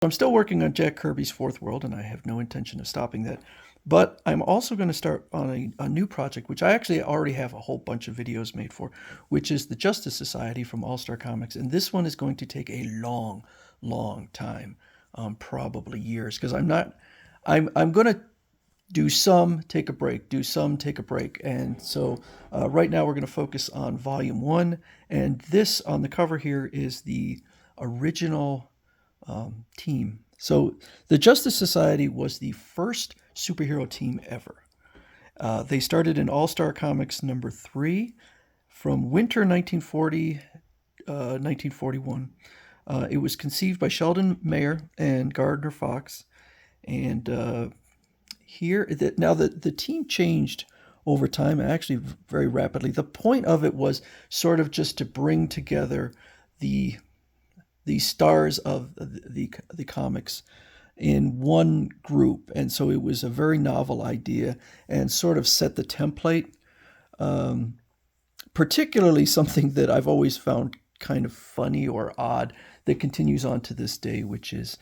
I'm still working on Jack Kirby's Fourth World, and I have no intention of stopping that. But I'm also going to start on a new project, which I actually already have a whole bunch of videos made for, which is the Justice Society from All Star Comics. And this one is going to take a long, long time, probably years, because I'm going to do some, take a break, do some, take a break. And so right now we're going to focus on Volume 1. And this on the cover here is the original team. So the Justice Society was the first superhero team ever. They started in All Star Comics number 3 from winter 1940, 1941. It was conceived by Sheldon Mayer and Gardner Fox. And now the team changed over time, actually very rapidly. The point of it was sort of just to bring together the stars of the comics in one group. And so it was a very novel idea and sort of set the template. Particularly something that I've always found kind of funny or odd that continues on to this day, which is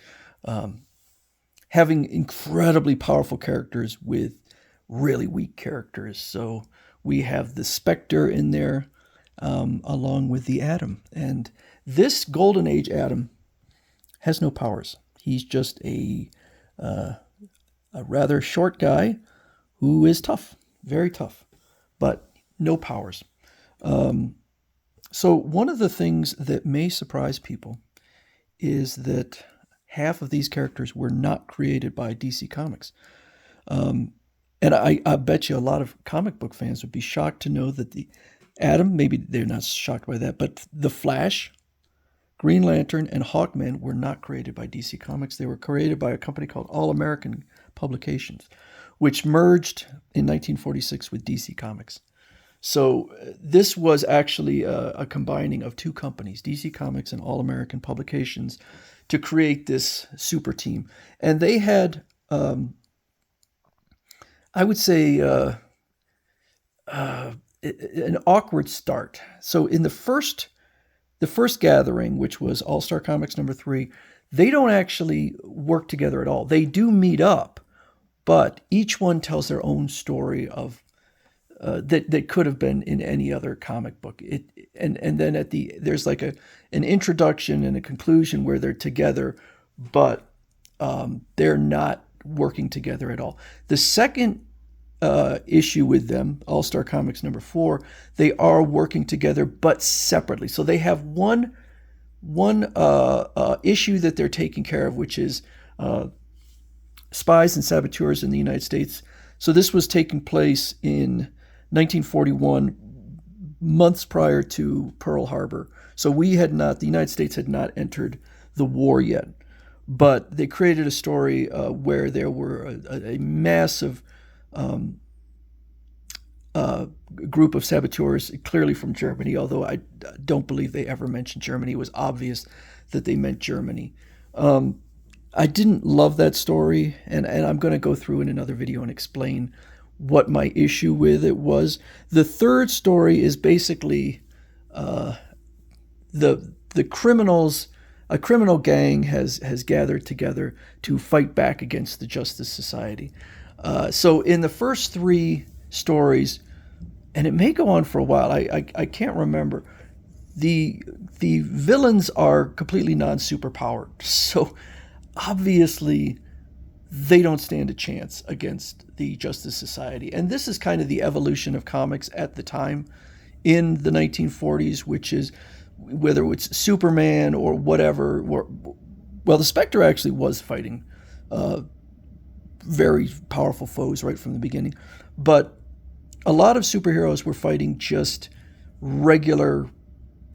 having incredibly powerful characters with really weak characters. So we have the Spectre in there, along with the Atom. And this Golden Age Atom has no powers. He's just a rather short guy who is tough, very tough, but no powers. So one of the things that may surprise people is that half of these characters were not created by DC Comics. And I bet you a lot of comic book fans would be shocked to know that the Atom, maybe they're not shocked by that, but the Flash, Green Lantern, and Hawkman were not created by DC Comics. They were created by a company called All American Publications, which merged in 1946 with DC Comics. So this was actually a combining of two companies, DC Comics and All American Publications, to create this super team. And they had, I would say, an awkward start. So in the first gathering, which was All Star Comics number 3, they don't actually work together at all. They do meet up, but each one tells their own story of that could have been in any other comic book. And then there's like an introduction and a conclusion where they're together, but they're not working together at all. The second issue with them, All Star Comics number 4, they are working together but separately. So they have one issue that they're taking care of, which is spies and saboteurs in the United States. So this was taking place in 1941, months prior to Pearl Harbor. So the United States had not entered the war yet, but they created a story where there were a massive group of saboteurs, clearly from Germany, although I don't believe they ever mentioned Germany. It was obvious that they meant Germany. I didn't love that story, and I'm going to go through in another video and explain what my issue with it was. The third story is basically the criminals. A criminal gang has gathered together to fight back against the Justice Society. So in the first 3 stories, and it may go on for a while, I can't remember, the villains are completely non-superpowered. So obviously they don't stand a chance against the Justice Society. And this is kind of the evolution of comics at the time in the 1940s, which is whether it's Superman or whatever. Well, the Spectre actually was fighting very powerful foes right from the beginning. But a lot of superheroes were fighting just regular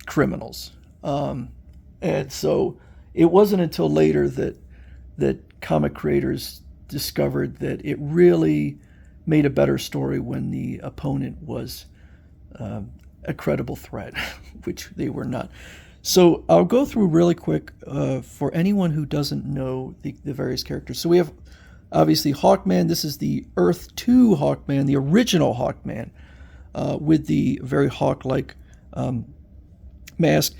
criminals. And so it wasn't until later that comic creators discovered that it really made a better story when the opponent was a credible threat, which they were not. So I'll go through really quick for anyone who doesn't know the various characters. So we have obviously Hawkman. This is the Earth 2 Hawkman, the original Hawkman, with the very hawk-like mask.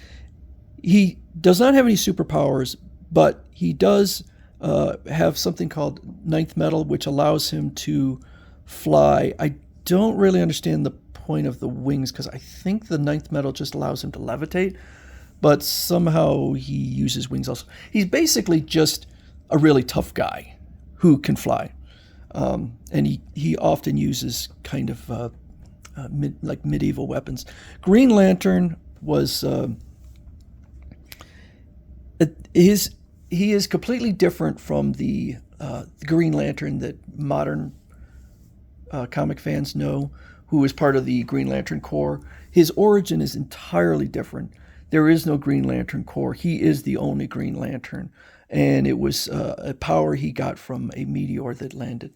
He does not have any superpowers, but he does have something called ninth metal, which allows him to fly. I don't really understand the point of the wings because I think the ninth metal just allows him to levitate, but somehow he uses wings also. He's basically just a really tough guy who can fly. And he often uses kind of like medieval weapons. Green Lantern was he is completely different from the Green Lantern that modern comic fans know, who is part of the Green Lantern Corps. His origin is entirely different. There is no Green Lantern Corps. He is the only Green Lantern, and it was a power he got from a meteor that landed.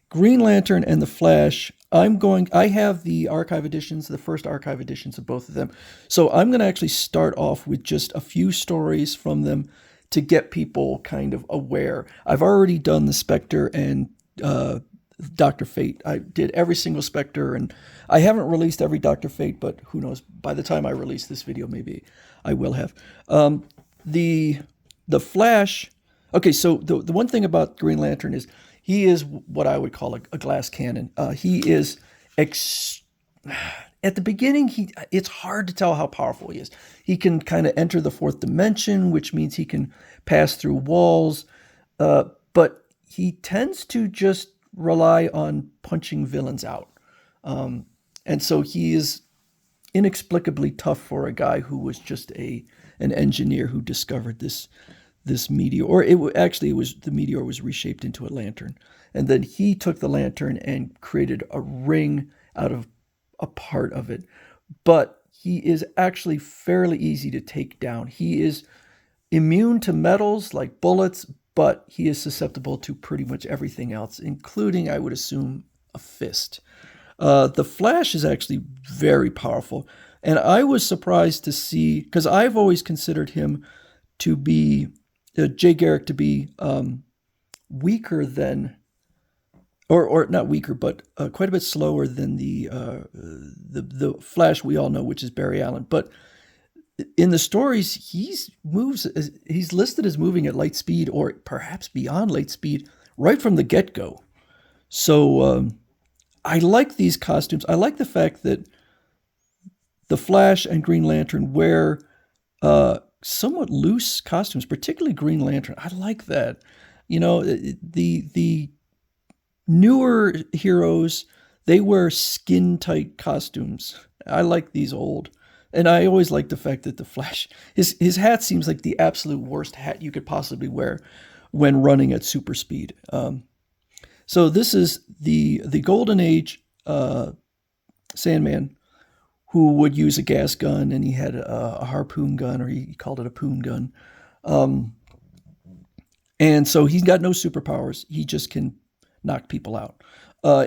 Green Lantern and the Flash. I have the archive editions, the first archive editions of both of them. So I'm going to actually start off with just a few stories from them to get people kind of aware. I've already done the Spectre and Dr. Fate. I did every single Spectre, and I haven't released every Dr. Fate, but who knows? By the time I release this video, maybe I will have. The Flash. Okay, so the one thing about Green Lantern is he is what I would call a glass cannon. He is at the beginning. It's hard to tell how powerful he is. He can kind of enter the fourth dimension, which means he can pass through walls, but he tends to just rely on punching villains out. And so he is inexplicably tough for a guy who was just an engineer who discovered this meteor. Or it was the meteor was reshaped into a lantern. And then he took the lantern and created a ring out of a part of it. But he is actually fairly easy to take down. He is immune to metals like bullets, but he is susceptible to pretty much everything else, including, I would assume, a fist. The Flash is actually very powerful. And I was surprised to see, because I've always considered him to be, Jay Garrick to be weaker than, or not weaker, but quite a bit slower than the Flash we all know, which is Barry Allen. But in the stories, he's listed as moving at light speed or perhaps beyond light speed right from the get-go. So I like these costumes. I like the fact that the Flash and Green Lantern wear somewhat loose costumes, particularly Green Lantern. I like that. You know, the newer heroes, they wear skin-tight costumes. I like these old. And I always like the fact that the Flash, his hat seems like the absolute worst hat you could possibly wear when running at super speed. So this is the Golden Age Sandman, who would use a gas gun, and he had a harpoon gun, or he called it a poon gun. And so he's got no superpowers. He just can knock people out.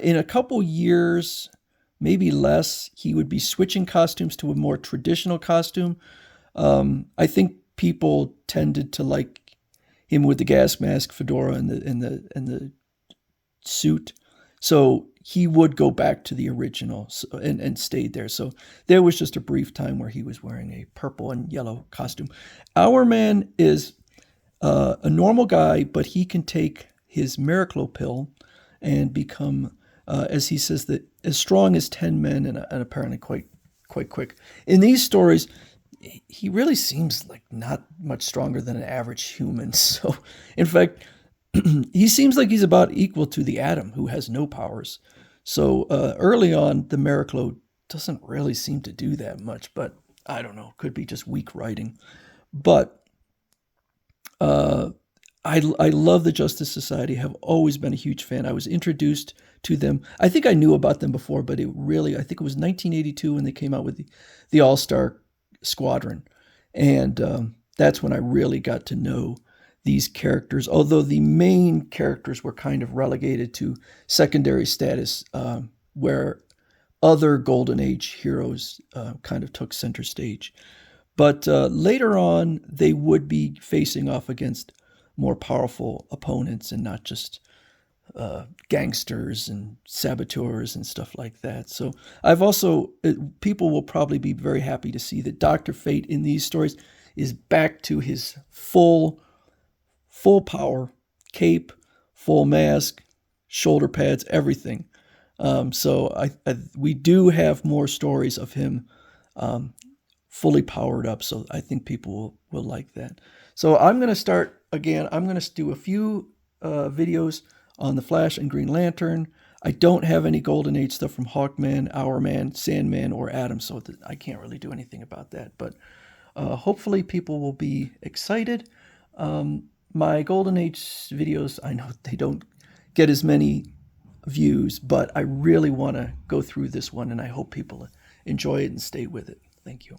In a couple years, maybe less, he would be switching costumes to a more traditional costume. I think people tended to like him with the gas mask, fedora, and the suit. So he would go back to the original and stayed there. So there was just a brief time where he was wearing a purple and yellow costume. Hourman is a normal guy, but he can take his Miraclo pill and become, as he says, that as strong as 10 men and apparently quite quick. In these stories, he really seems like not much stronger than an average human. So, in fact, he seems like he's about equal to the Atom, who has no powers. So early on, the Miraclo doesn't really seem to do that much, but I don't know. Could be just weak writing. But I love the Justice Society. Have always been a huge fan. I was introduced to them. I think I knew about them before, but I think it was 1982 when they came out with the All-Star Squadron. And that's when I really got to know these characters, although the main characters were kind of relegated to secondary status, where other Golden Age heroes kind of took center stage. But later on, they would be facing off against more powerful opponents and not just gangsters and saboteurs and stuff like that. So people will probably be very happy to see that Dr. Fate in these stories is back to his full power, cape, full mask, shoulder pads, everything. So we do have more stories of him fully powered up. So I think people will like that. So I'm going to start again. I'm going to do a few videos on the Flash and Green Lantern. I don't have any Golden Age stuff from Hawkman, Hourman, Sandman, or Atom, so I can't really do anything about that. But hopefully people will be excited. My Golden Age videos, I know they don't get as many views, but I really want to go through this one, and I hope people enjoy it and stay with it. Thank you.